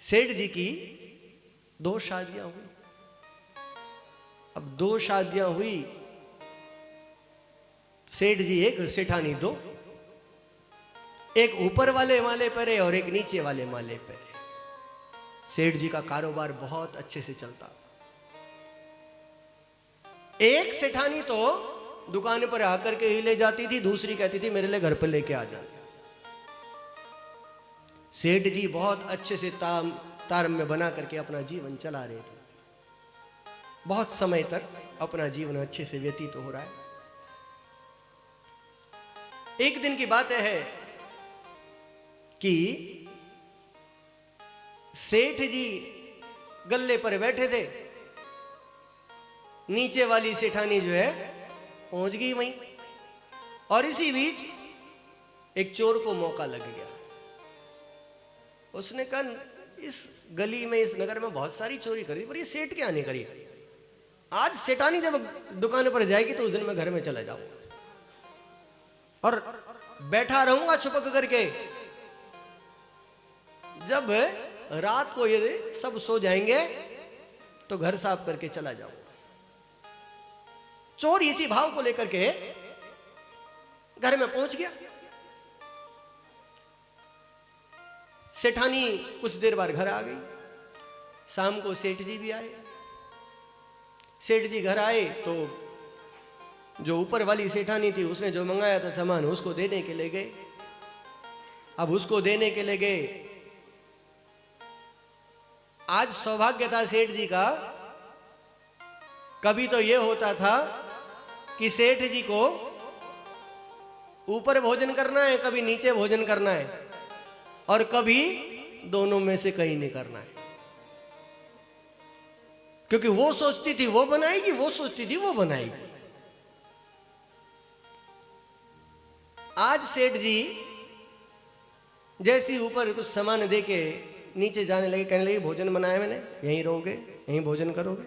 सेठ जी की 2 शादियां हुई। अब 2 शादियां हुई, सेठ जी 1, सेठानी 2, एक ऊपर वाले माले पर है और एक नीचे वाले माले पर है। सेठ जी का कारोबार बहुत अच्छे से चलता। एक सेठानी तो दुकान पर आकर के ही ले जाती थी, दूसरी कहती थी मेरे लिए घर पर लेके आ जाना। सेठ जी बहुत अच्छे से तारतम्य बना करके अपना जीवन चला रहे थे। बहुत समय तक अपना जीवन अच्छे से व्यतीत हो रहा है। एक दिन की बात है कि सेठ जी गल्ले पर बैठे थे, नीचे वाली सेठानी जो है पहुंच गई वहीं, और इसी बीच एक चोर को मौका लग गया। उसने कहा इस गली में, इस नगर में बहुत सारी चोरी करी, पर ये सेठ क्या नहीं करी। आज सेठानी जब दुकान पर जाएगी तो उस दिन मैं घर में चला जाऊंगा और बैठा रहूंगा छुपक करके। जब रात को ये सब सो जाएंगे तो घर साफ करके चला जाऊंगा। चोर इसी भाव को लेकर के घर में पहुंच गया। सेठानी कुछ देर बाद घर आ गई। शाम को सेठ जी भी आए। सेठ जी घर आए तो जो ऊपर वाली सेठानी थी उसने जो मंगाया था सामान उसको देने के लिए गए। अब उसको देने के लिए गए। आज सौभाग्य था सेठ जी का, कभी तो यह होता था कि सेठ जी को ऊपर भोजन करना है, कभी नीचे भोजन करना है, और कभी दोनों में से कहीं नहीं करना है। क्योंकि वो सोचती थी वो बनाएगी, वो सोचती थी वो बनाएगी। आज सेठ जी जैसी ऊपर कुछ सामान देके नीचे जाने लगे, कहने लगे भोजन बनाया मैंने, यहीं रहोगे, यहीं भोजन करोगे।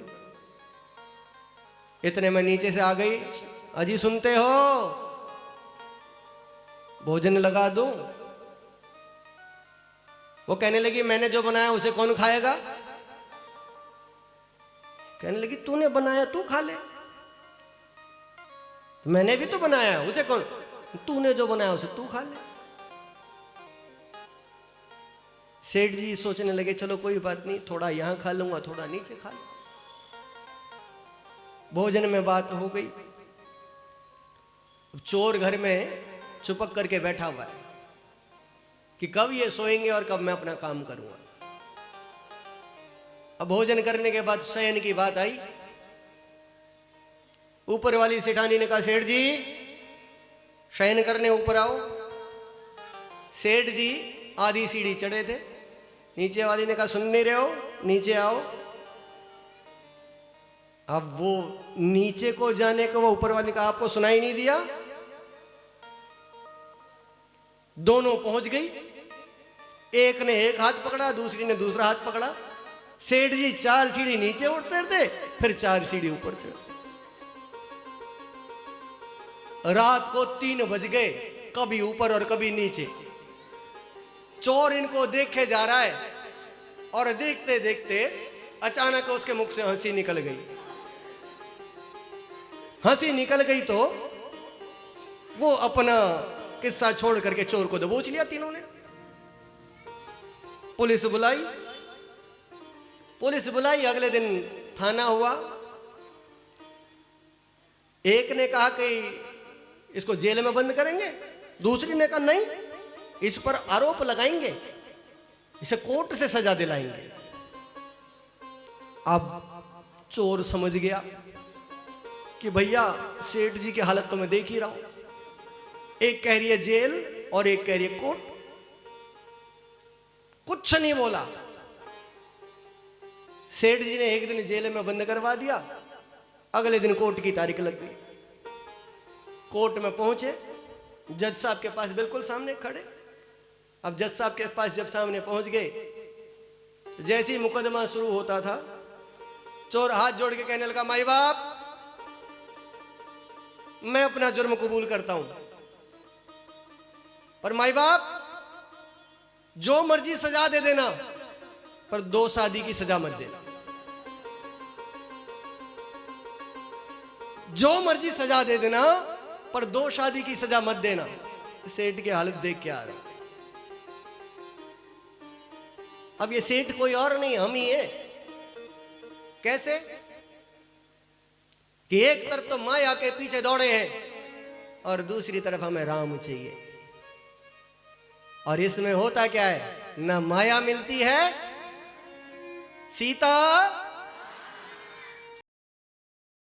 इतने में नीचे से आ गई, अजी सुनते हो, भोजन लगा दूं। वो कहने लगी मैंने जो बनाया उसे कौन खाएगा। कहने लगी तूने बनाया तू खा ले। मैंने भी तो बनाया, उसे कौन, तूने जो बनाया उसे तू खा ले। सेठ जी सोचने लगे चलो कोई बात नहीं, थोड़ा यहां खा लूंगा, थोड़ा नीचे खा लूंगा। भोजन में बात हो गई। चोर घर में चुपक करके बैठा हुआ है कि कब ये सोएंगे और कब मैं अपना काम करूंगा। अब भोजन करने के बाद शयन की बात आई। ऊपर वाली सेठानी ने कहा सेठ जी शयन करने ऊपर आओ। सेठ जी आधी सीढ़ी चढ़े थे, नीचे वाली ने कहा सुन नहीं रहे हो, नीचे आओ। अब वो नीचे को जाने को वो ऊपर वाले का आपको सुनाई नहीं दिया। दोनों पहुंच गई। एक ने एक हाथ पकड़ा, दूसरी ने दूसरा हाथ पकड़ा। सेठ जी 4 सीढ़ी नीचे उतरते, फिर 4 सीढ़ी ऊपर चढ़ते। रात को 3 बज गए, कभी ऊपर और कभी नीचे। चोर इनको देखे जा रहा है और देखते देखते अचानक उसके मुख से हंसी निकल गई। हंसी निकल गई तो वो अपना किस्सा छोड़ करके चोर को दबोच लिया तीनों ने। पुलिस बुलाई। पुलिस बुलाई, अगले दिन थाना हुआ। एक ने कहा कि इसको जेल में बंद करेंगे, दूसरी ने कहा नहीं, इस पर आरोप लगाएंगे, इसे कोर्ट से सजा दिलाएंगे। अब चोर समझ गया कि भैया सेठ जी की हालत तो मैं देख ही रहा हूं, एक कह रही है जेल और एक कह रही है कोर्ट। कुछ नहीं बोला। सेठ जी ने एक दिन जेल में बंद करवा दिया, अगले दिन कोर्ट की तारीख लग गई। कोर्ट में पहुंचे, जज साहब के पास बिल्कुल सामने खड़े। अब जज साहब के पास जब सामने पहुंच गए, जैसे ही मुकदमा शुरू होता था, चोर हाथ जोड़ के कहने लगा माई बाप मैं अपना जुर्म कबूल करता हूं, पर माई बाप जो मर्जी सजा दे देना, पर 2 शादी की सजा मत देना। जो मर्जी सजा दे देना, पर 2 शादी की सजा मत देना। सेठ की हालत देख के आ रहा। अब ये सेठ कोई और नहीं, हम ही है। कैसे कि एक तरफ तो माया के पीछे दौड़े हैं और दूसरी तरफ हमें राम चाहिए। और इसमें होता क्या है, ना माया मिलती है, सीता